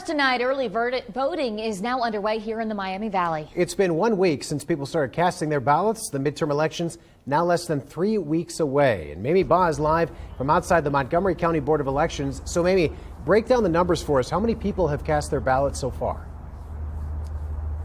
tonight, early voting is now underway here in the Miami Valley. It's been 1 week since people started casting their ballots. The midterm elections now less than 3 weeks away. And Mamie Baugh is live from outside the Montgomery County Board of Elections. So Mamie, break down the numbers for us. How many people have cast their ballots so far?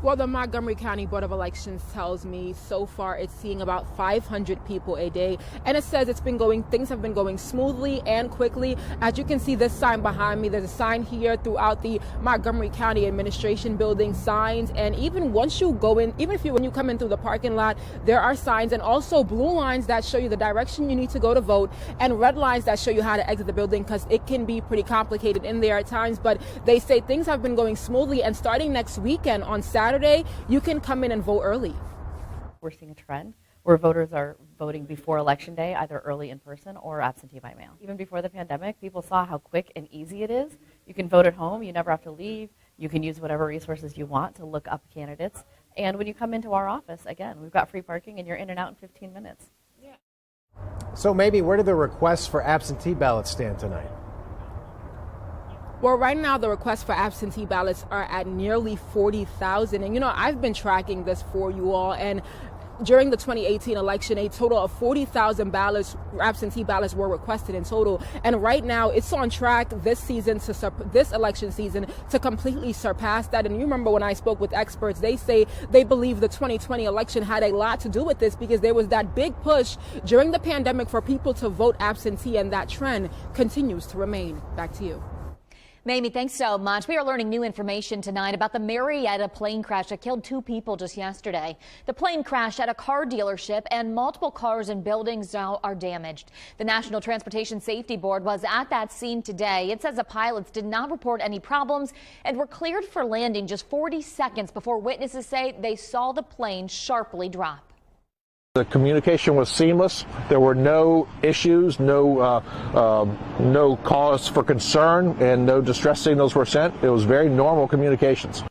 Well, the Montgomery County Board of Elections tells me so far it's seeing about 500 people a day. And it says things have been going smoothly and quickly. As you can see this sign behind me, there's a sign here throughout the Montgomery County Administration building, signs. And even once you go in, when you come in through the parking lot, there are signs and also blue lines that show you the direction you need to go to vote and red lines that show you how to exit the building, because it can be pretty complicated in there at times. But they say things have been going smoothly, and starting next weekend on Saturday, you can come in and vote early. We're seeing a trend where voters are voting before Election Day, either early in person or absentee by mail. Even before the pandemic, people saw how quick and easy it is. You can vote at home. You never have to leave. You can use whatever resources you want to look up candidates. And when you come into our office, again, we've got free parking and you're in and out in 15 minutes. Yeah. So maybe where do the requests for absentee ballots stand tonight? Well, right now, the requests for absentee ballots are at nearly 40,000. And, I've been tracking this for you all. And during the 2018 election, a total of 40,000 absentee ballots were requested in total. And right now, it's on track this election season to completely surpass that. And you remember when I spoke with experts, they say they believe the 2020 election had a lot to do with this, because there was that big push during the pandemic for people to vote absentee, and that trend continues to remain. Back to you. Mamie, thanks so much. We are learning new information tonight about the Marietta plane crash that killed 2 people just yesterday. The plane crashed at a car dealership, and multiple cars and buildings now are damaged. The National Transportation Safety Board was at that scene today. It says the pilots did not report any problems and were cleared for landing just 40 seconds before witnesses say they saw the plane sharply drop. The communication was seamless. There were no issues, no cause for concern, and no distress signals were sent. It was very normal communications.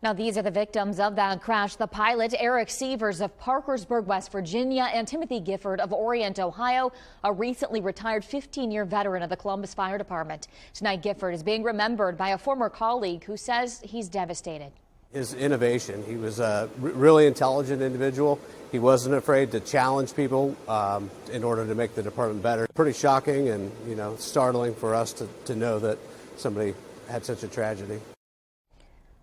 Now, these are the victims of that crash. The pilot, Eric Sievers of Parkersburg, West Virginia, and Timothy Gifford of Orient, Ohio, a recently retired 15-year veteran of the Columbus Fire Department. Tonight, Gifford is being remembered by a former colleague who says he's devastated. His innovation. He was a really intelligent individual. He wasn't afraid to challenge people in order to make the department better. Pretty shocking and, startling for us to know that somebody had such a tragedy.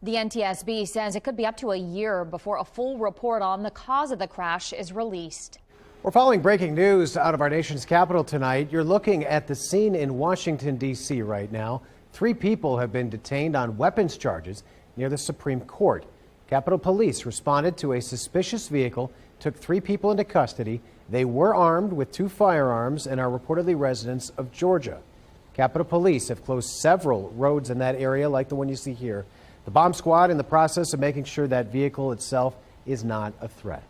The NTSB says it could be up to a year before a full report on the cause of the crash is released. We're following breaking news out of our nation's capital tonight. You're looking at the scene in Washington, D.C. right now. 3 people have been detained on weapons charges near the Supreme Court. Capitol Police responded to a suspicious vehicle, took 3 people into custody. They were armed with 2 firearms and are reportedly residents of Georgia. Capitol Police have closed several roads in that area, like the one you see here. The bomb squad in the process of making sure that vehicle itself is not a threat.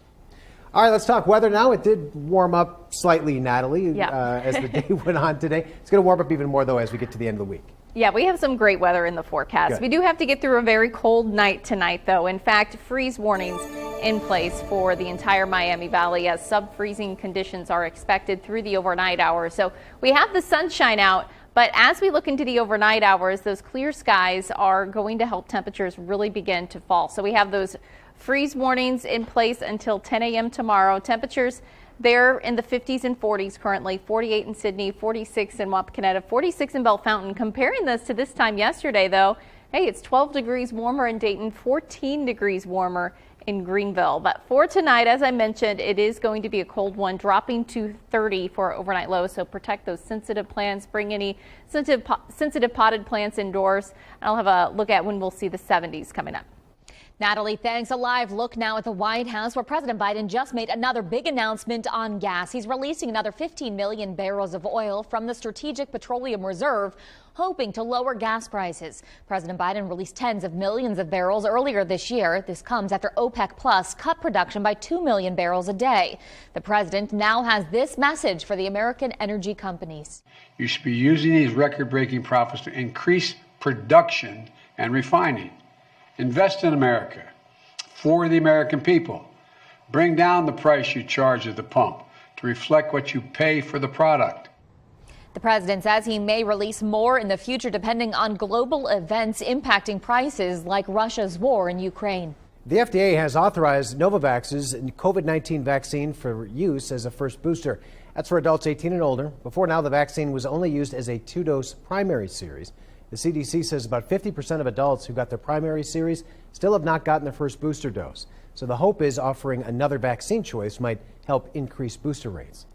All right, let's talk weather now. It did warm up slightly, Natalie, as the day went on today. It's going to warm up even more, though, as we get to the end of the week. Yeah, we have some great weather in the forecast. Good. We do have to get through a very cold night tonight, though. In fact, freeze warnings in place for the entire Miami Valley, as sub-freezing conditions are expected through the overnight hours. So we have the sunshine out, but as we look into the overnight hours, those clear skies are going to help temperatures really begin to fall. So we have those freeze warnings in place until 10 a.m. tomorrow. Temperatures they're in the 50s and 40s currently, 48 in Sydney, 46 in Wapakoneta, 46 in Bellefontaine. Comparing this to this time yesterday, though, hey, it's 12 degrees warmer in Dayton, 14 degrees warmer in Greenville. But for tonight, as I mentioned, it is going to be a cold one, dropping to 30 for overnight lows. So protect those sensitive plants, bring any sensitive potted plants indoors. And I'll have a look at when we'll see the 70s coming up. Natalie, thanks. A live look now at the White House, where President Biden just made another big announcement on gas. He's releasing another 15 million barrels of oil from the Strategic Petroleum Reserve, hoping to lower gas prices. President Biden released tens of millions of barrels earlier this year. This comes after OPEC Plus cut production by 2 million barrels a day. The president now has this message for the American energy companies. You should be using these record-breaking profits to increase production and refining. Invest in America, for the American people. Bring down the price you charge at the pump to reflect what you pay for the product. The president says he may release more in the future depending on global events impacting prices like Russia's war in Ukraine. The FDA has authorized Novavax's COVID-19 vaccine for use as a first booster. That's for adults 18 and older. Before now, the vaccine was only used as a 2-dose primary series. The CDC says about 50% of adults who got their primary series still have not gotten their first booster dose. So the hope is offering another vaccine choice might help increase booster rates.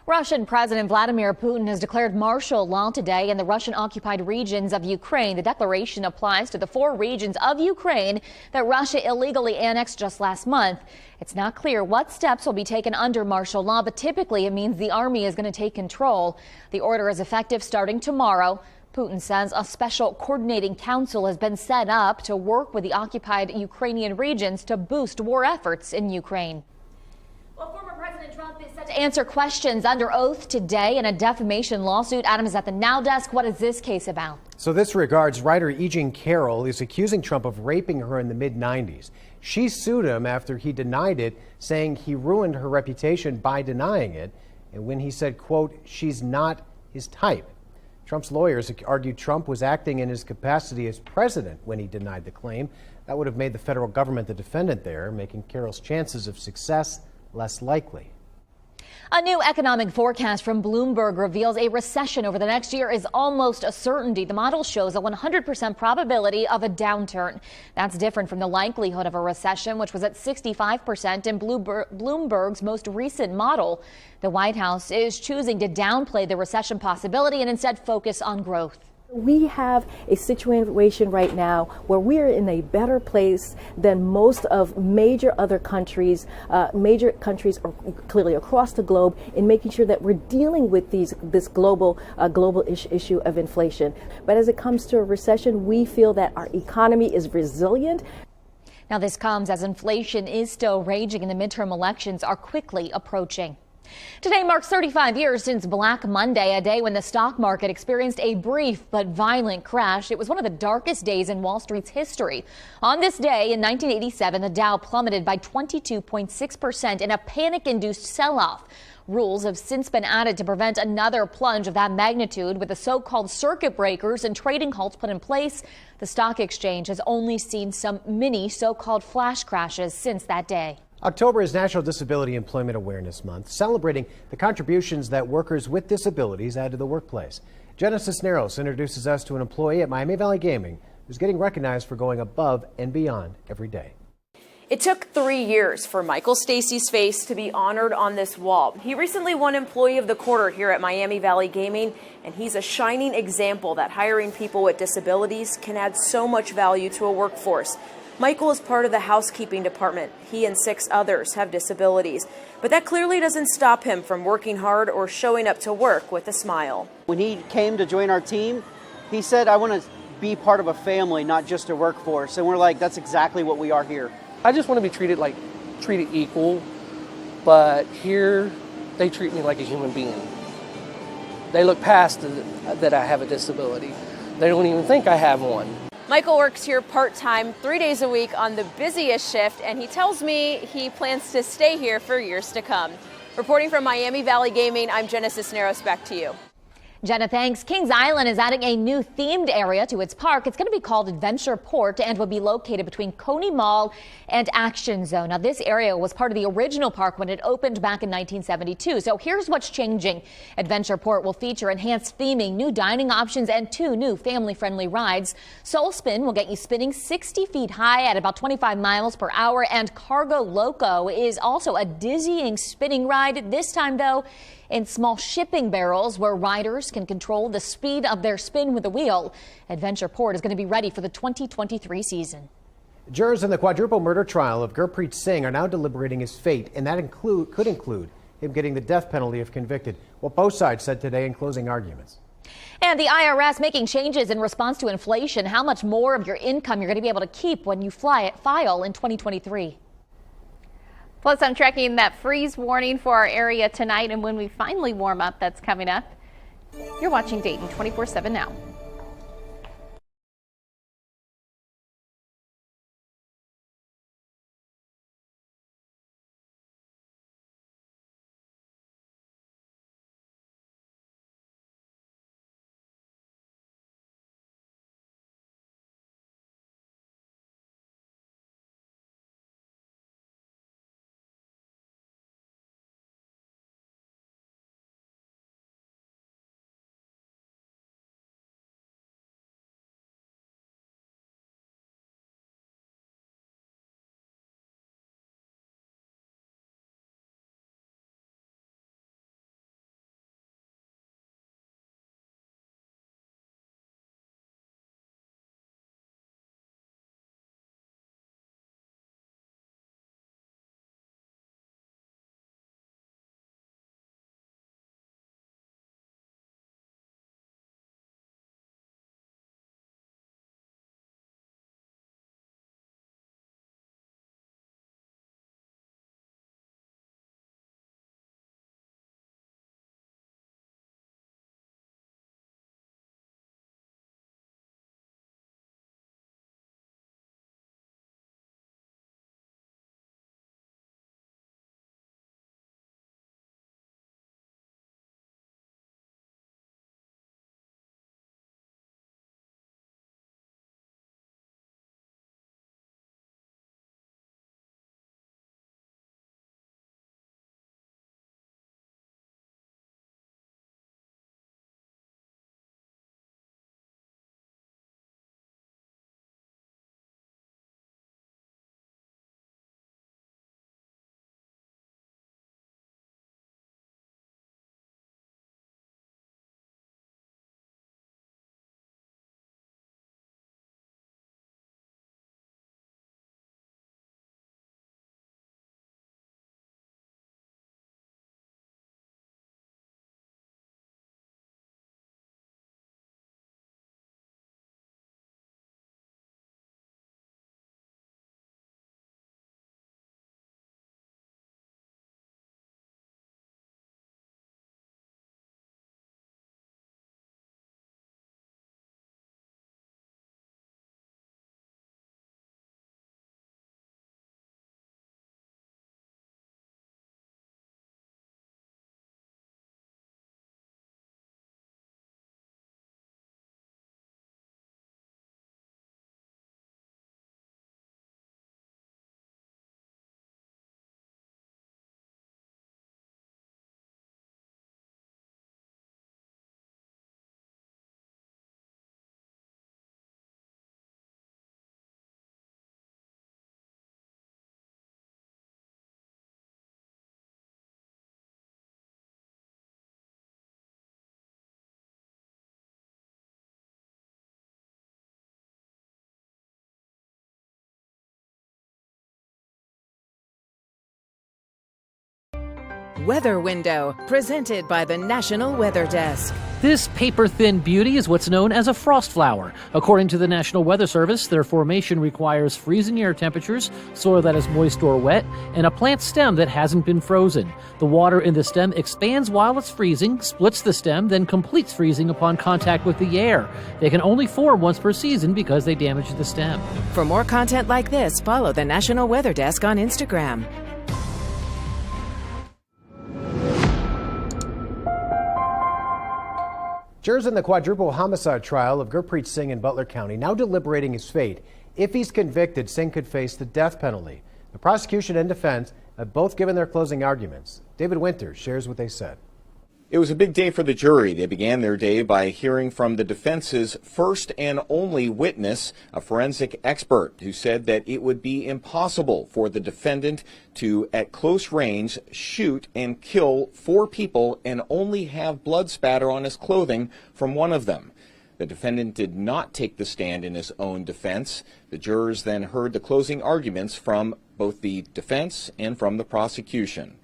Russian President Vladimir Putin has declared martial law today in the Russian-occupied regions of Ukraine. The declaration applies to the 4 regions of Ukraine that Russia illegally annexed just last month. It's not clear what steps will be taken under martial law, but typically it means the army is going to take control. The order is effective starting tomorrow. Putin says a special coordinating council has been set up to work with the occupied Ukrainian regions to boost war efforts in Ukraine. Well, former President Trump is set to answer questions under oath today in a defamation lawsuit. Adam is at the Now Desk. What is this case about? So this regards writer E. Jean Carroll is accusing Trump of raping her in the mid-90s. She sued him after he denied it, saying he ruined her reputation by denying it. And when he said, quote, she's not his type. Trump's lawyers argued Trump was acting in his capacity as president when he denied the claim. That would have made the federal government the defendant there, making Carroll's chances of success less likely. A new economic forecast from Bloomberg reveals a recession over the next year is almost a certainty. The model shows a 100% probability of a downturn. That's different from the likelihood of a recession, which was at 65% in Bloomberg's most recent model. The White House is choosing to downplay the recession possibility and instead focus on growth. We have a situation right now where we are in a better place than most of major countries clearly across the globe in making sure that we're dealing with this global issue of inflation. But as it comes to a recession, we feel that our economy is resilient. Now this comes as inflation is still raging and the midterm elections are quickly approaching. Today marks 35 years since Black Monday, a day when the stock market experienced a brief but violent crash. It was one of the darkest days in Wall Street's history. On this day in 1987, the Dow plummeted by 22.6% in a panic-induced sell-off. Rules have since been added to prevent another plunge of that magnitude, with the so-called circuit breakers and trading halts put in place. The stock exchange has only seen some mini so-called flash crashes since that day. October is National Disability Employment Awareness Month, celebrating the contributions that workers with disabilities add to the workplace. Jenna Cisneros introduces us to an employee at Miami Valley Gaming who's getting recognized for going above and beyond every day. It took 3 years for Michael Stacy's face to be honored on this wall. He recently won Employee of the Quarter here at Miami Valley Gaming, and he's a shining example that hiring people with disabilities can add so much value to a workforce. Michael is part of the housekeeping department. He and 6 others have disabilities, but that clearly doesn't stop him from working hard or showing up to work with a smile. When he came to join our team, he said, I want to be part of a family, not just a workforce. And we're like, that's exactly what we are here. I just want to be treated equal, but here they treat me like a human being. They look past that I have a disability. They don't even think I have one. Michael works here part-time, 3 days a week on the busiest shift, and he tells me he plans to stay here for years to come. Reporting from Miami Valley Gaming, I'm Jenna Cisneros. Back to you. Jenna, thanks. Kings Island is adding a new themed area to its park. It's going to be called Adventure Port and will be located between Coney Mall and Action Zone. Now, this area was part of the original park when it opened back in 1972. So here's what's changing. Adventure Port will feature enhanced theming, new dining options, and 2 new family-friendly rides. Soul Spin will get you spinning 60 feet high at about 25 miles per hour. And Cargo Loco is also a dizzying spinning ride. This time, though, in small shipping barrels where riders can control the speed of their spin with the wheel. Adventure Port is going to be ready for the 2023 season. Jurors in the quadruple murder trial of Gurpreet Singh are now deliberating his fate, and that could include him getting the death penalty if convicted, what both sides said today in closing arguments. And the IRS making changes in response to inflation. How much more of your income you're going to be able to keep when you file in 2023. Plus, I'm tracking that freeze warning for our area tonight, and when we finally warm up, that's coming up. You're watching Dayton 24/7 now. Weather Window, presented by the National Weather Desk. This paper-thin beauty is what's known as a frost flower. According to the National Weather Service, their formation requires freezing air temperatures, soil that is moist or wet, and a plant stem that hasn't been frozen. The water in the stem expands while it's freezing, splits the stem, then completes freezing upon contact with the air. They can only form once per season because they damage the stem. For more content like this, follow the National Weather Desk on Instagram. Jurors in the quadruple homicide trial of Gurpreet Singh in Butler County now deliberating his fate. If he's convicted, Singh could face the death penalty. The prosecution and defense have both given their closing arguments. David Winter shares what they said. It was a big day for the jury. They began their day by hearing from the defense's first and only witness, a forensic expert, who said that it would be impossible for the defendant to, at close range, shoot and kill 4 people and only have blood spatter on his clothing from one of them. The defendant did not take the stand in his own defense. The jurors then heard the closing arguments from both the defense and from the prosecution.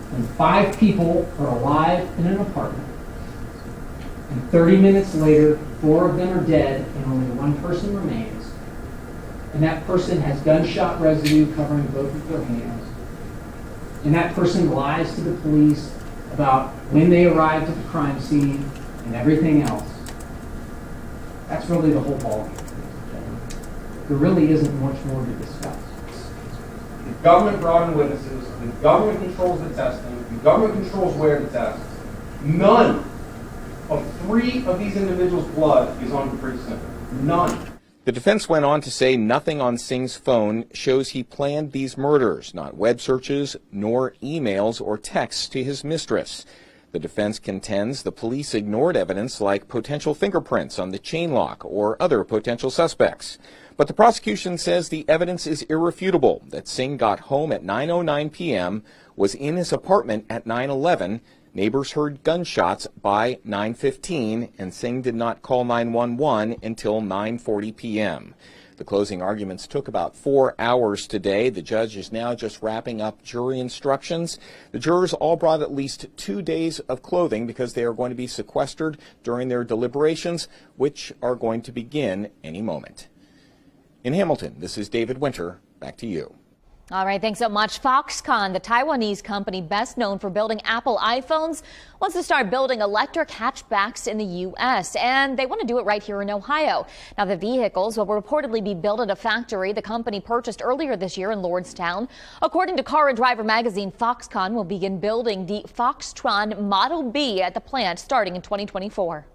When 5 people are alive in an apartment, and 30 minutes later, 4 of them are dead and only 1 person remains, and that person has gunshot residue covering both of their hands, and that person lies to the police about when they arrived at the crime scene and everything else, that's really the whole ballgame. There really isn't much more to discuss. The government brought in witnesses, the government controls the testing, the government controls where to test. None of 3 of these individuals' blood is on Gurpreet Singh. None. The defense went on to say nothing on Singh's phone shows he planned these murders, not web searches, nor emails or texts to his mistress. The defense contends the police ignored evidence like potential fingerprints on the chain lock or other potential suspects. But the prosecution says the evidence is irrefutable, that Singh got home at 9:09 p.m., was in his apartment at 9:11, neighbors heard gunshots by 9:15, and Singh did not call 911 until 9:40 p.m. The closing arguments took about 4 hours today. The judge is now just wrapping up jury instructions. The jurors all brought at least 2 days of clothing because they are going to be sequestered during their deliberations, which are going to begin any moment. In Hamilton, this is David Winter. Back to you. All right, thanks so much. Foxconn, the Taiwanese company best known for building Apple iPhones, wants to start building electric hatchbacks in the U.S., and they want to do it right here in Ohio. Now, the vehicles will reportedly be built at a factory the company purchased earlier this year in Lordstown. According to Car and Driver magazine, Foxconn will begin building the Foxtron Model B at the plant starting in 2024.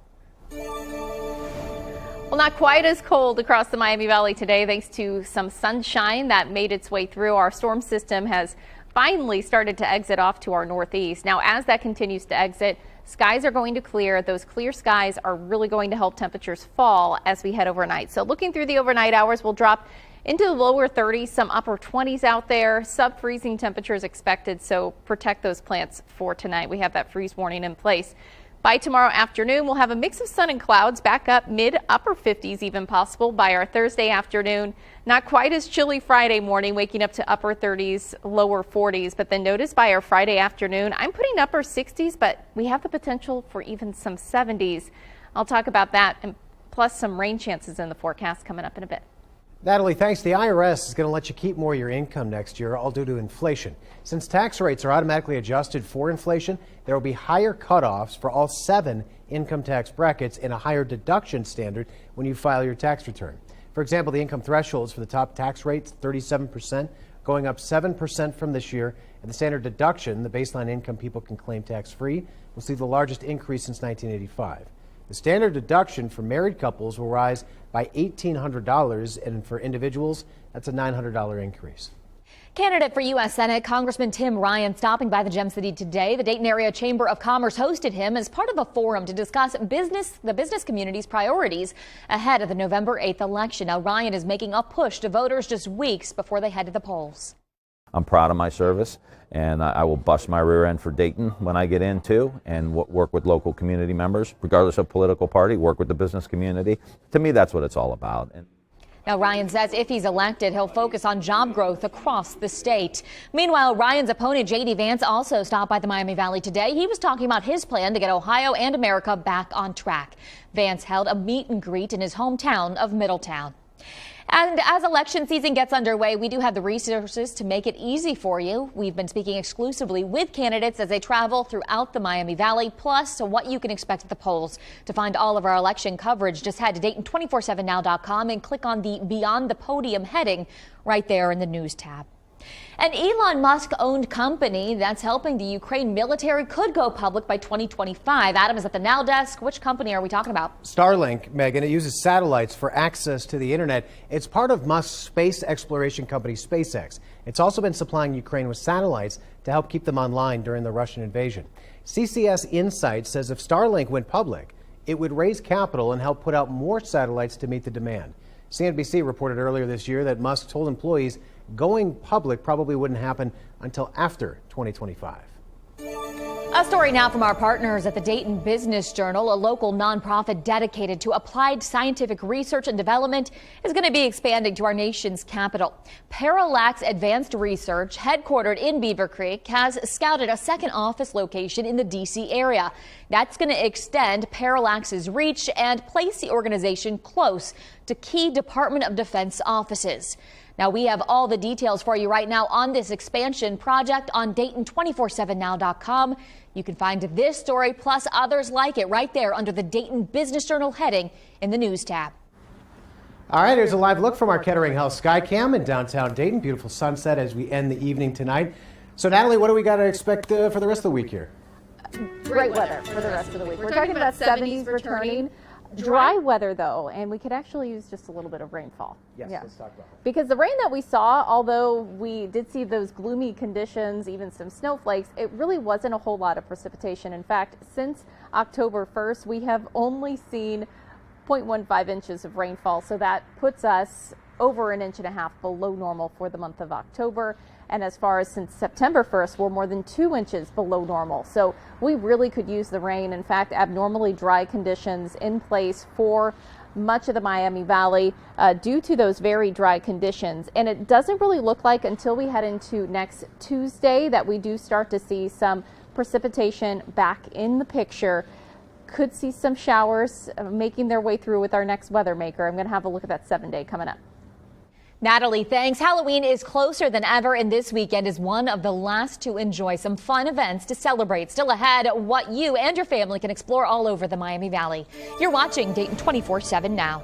Well, not quite as cold across the Miami Valley today thanks to some sunshine that made its way through. Our storm system has finally started to exit off to our northeast. Now, as that continues to exit, skies are going to clear. Those clear skies are really going to help temperatures fall as we head overnight. So looking through the overnight hours, we'll drop into the lower 30s, some upper 20s out there. Sub-freezing temperatures expected, so protect those plants for tonight. We have that freeze warning in place. By tomorrow afternoon, we'll have a mix of sun and clouds back up mid-upper 50s even possible by our Thursday afternoon. Not quite as chilly Friday morning, waking up to upper 30s, lower 40s. But then notice by our Friday afternoon, I'm putting upper 60s, but we have the potential for even some 70s. I'll talk about that and plus some rain chances in the forecast coming up in a bit. Natalie, thanks. The IRS is going to let you keep more of your income next year, all due to inflation. Since tax rates are automatically adjusted for inflation, there will be higher cutoffs for all 7 income tax brackets and a higher deduction standard when you file your tax return. For example, the income thresholds for the top tax rates, 37%, going up 7% from this year, and the standard deduction, the baseline income people can claim tax-free, will see the largest increase since 1985. The standard deduction for married couples will rise by $1,800, and for individuals, that's a $900 increase. Candidate for U.S. Senate Congressman Tim Ryan stopping by the Gem City today. The Dayton Area Chamber of Commerce hosted him as part of a forum to discuss the business community's priorities ahead of the November 8th election. Now, Ryan is making a push to voters just weeks before they head to the polls. I'm proud of my service, and I will bust my rear end for Dayton when I get in too, and work with local community members, regardless of political party, work with the business community. To me, that's what it's all about. Now, Ryan says if he's elected, he'll focus on job growth across the state. Meanwhile, Ryan's opponent, J.D. Vance, also stopped by the Miami Valley today. He was talking about his plan to get Ohio and America back on track. Vance held a meet and greet in his hometown of Middletown. And as election season gets underway, we do have the resources to make it easy for you. We've been speaking exclusively with candidates as they travel throughout the Miami Valley, plus what you can expect at the polls. To find all of our election coverage, just head to Dayton247now.com and click on the Beyond the Podium heading right there in the News tab. An Elon Musk-owned company that's helping the Ukraine military could go public by 2025. Adam is at the Now Desk. Which company are we talking about? Starlink, Megan. It uses satellites for access to the internet. It's part of Musk's space exploration company, SpaceX. It's also been supplying Ukraine with satellites to help keep them online during the Russian invasion. CCS Insight says if Starlink went public, it would raise capital and help put out more satellites to meet the demand. CNBC reported earlier this year that Musk told employees going public probably wouldn't happen until after 2025. A story now from our partners at the Dayton Business Journal. A local nonprofit dedicated to applied scientific research and development is going to be expanding to our nation's capital. Parallax Advanced Research, headquartered in Beaver Creek, has scouted a second office location in the D.C. area. That's going to extend Parallax's reach and place the organization close to key Department of Defense offices. Now, we have all the details for you right now on this expansion project on Dayton247now.com. You can find this story plus others like it right there under the Dayton Business Journal heading in the News tab. All right, here's a live look from our Kettering Health Skycam in downtown Dayton. Beautiful sunset as we end the evening tonight. So, Natalie, what do we got to expect for the rest of the week here? Great weather for the rest of the week. We're talking about 70s returning. Dry weather, though, and we could actually use just a little bit of rainfall. Yes, let's talk about that. Because the rain that we saw, although we did see those gloomy conditions, even some snowflakes, it really wasn't a whole lot of precipitation. In fact, since October 1st, we have only seen 0.15 inches of rainfall, so that puts us over 1.5 inches below normal for the month of October. And as far as since September 1st, we're more than 2 inches below normal. So we really could use the rain. In fact, abnormally dry conditions in place for much of the Miami Valley due to those very dry conditions. And it doesn't really look like until we head into next Tuesday that we do start to see some precipitation back in the picture. Could see some showers making their way through with our next weather maker. I'm going to have a look at that 7-day coming up. Natalie, thanks. Halloween is closer than ever, and this weekend is one of the last to enjoy some fun events to celebrate. Still ahead, what you and your family can explore all over the Miami Valley. You're watching Dayton 24/7 now.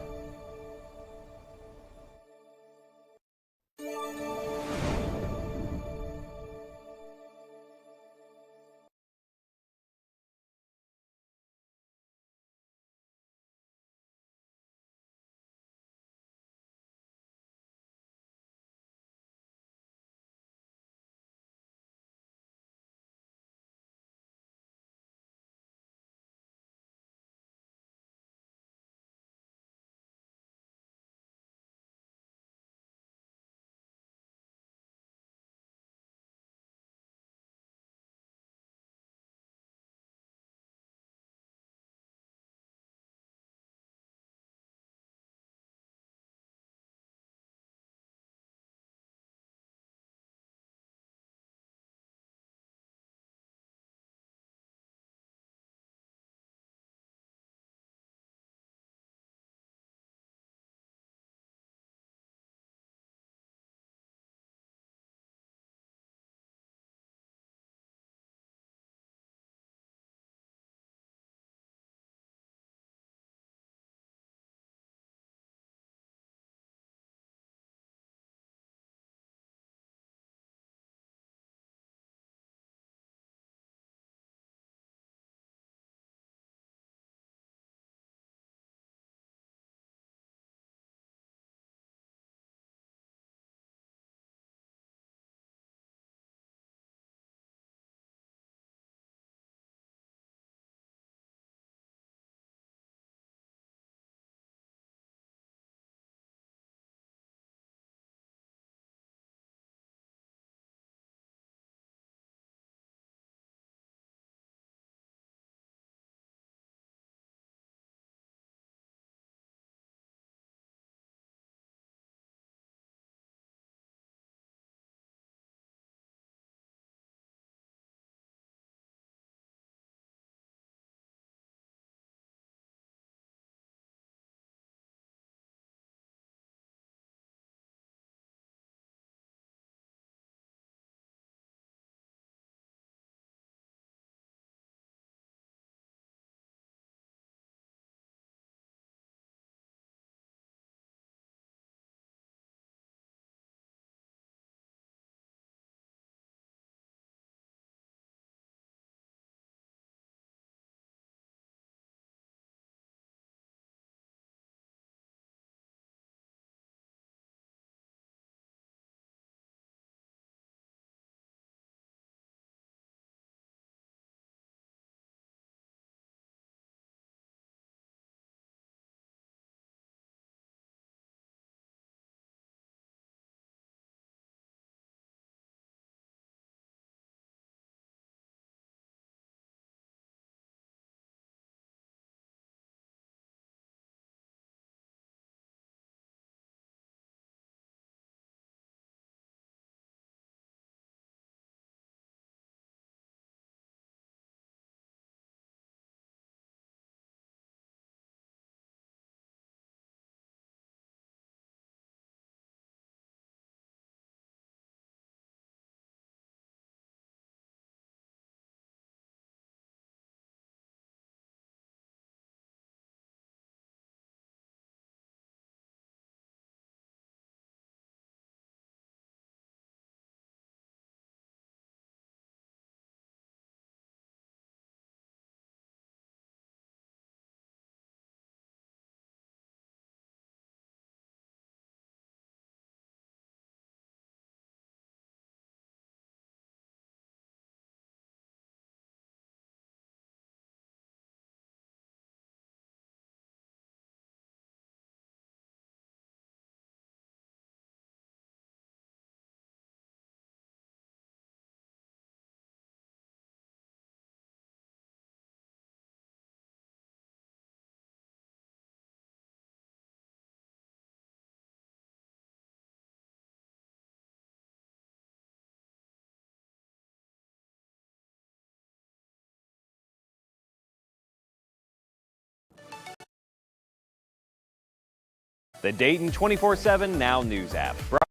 The Dayton 24/7 Now News app. Brought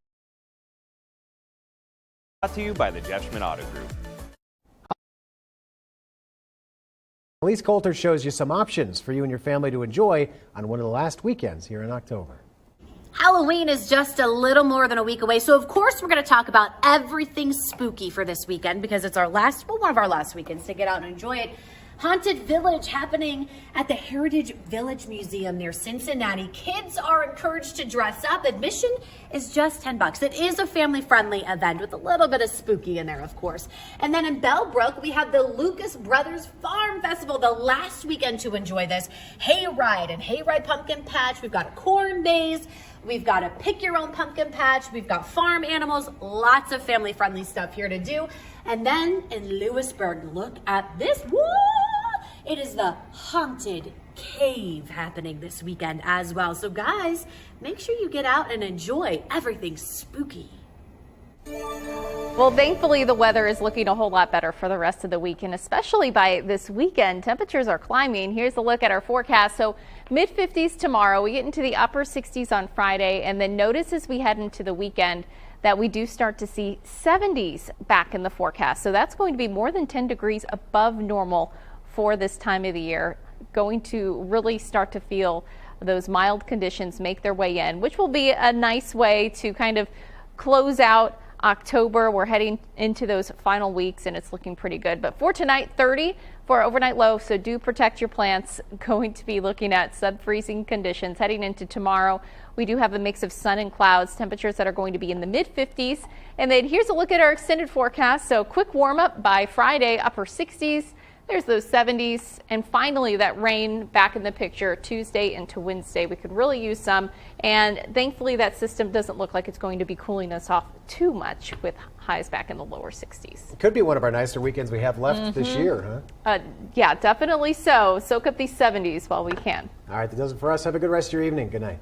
to you by the Jeff Schmidt Auto Group. Elise Coulter shows you some options for you and your family to enjoy on one of the last weekends here in October. Halloween is just a little more than a week away, so of course we're going to talk about everything spooky for this weekend because it's our last, well, one of our last weekends to get out and enjoy it. Haunted Village happening at the Heritage Village Museum near Cincinnati. Kids are encouraged to dress up. Admission is just $10. It is a family-friendly event with a little bit of spooky in there, of course. And then in Bellbrook, we have the Lucas Brothers Farm Festival, the last weekend to enjoy this. Hayride and Hayride Pumpkin Patch. We've got a corn maze. We've got a pick your own pumpkin patch. We've got farm animals. Lots of family-friendly stuff here to do. And then in Lewisburg, look at this. Woo! It is the Haunted Cave happening this weekend as well. So guys, make sure you get out and enjoy everything spooky. Well, thankfully, the weather is looking a whole lot better for the rest of the week, and especially by this weekend. Temperatures are climbing. Here's a look at our forecast. So mid-50s tomorrow. We get into the upper 60s on Friday, and then notice as we head into the weekend that we do start to see 70s back in the forecast. So that's going to be more than 10 degrees above normal for this time of the year. Going to really start to feel those mild conditions make their way in, which will be a nice way to kind of close out October. We're heading into those final weeks and it's looking pretty good. But for tonight, 30 for our overnight low, so do protect your plants. Going to be looking at sub-freezing conditions. Heading into tomorrow, we do have a mix of sun and clouds, temperatures that are going to be in the mid-50s. And then here's a look at our extended forecast. So quick warm up by Friday, upper 60s. There's those 70s, and finally that rain back in the picture Tuesday into Wednesday. We could really use some, and thankfully that system doesn't look like it's going to be cooling us off too much with highs back in the lower 60s. It could be one of our nicer weekends we have left this year, huh? Yeah, definitely so. Soak up these 70s while we can. All right, that does it for us. Have a good rest of your evening. Good night.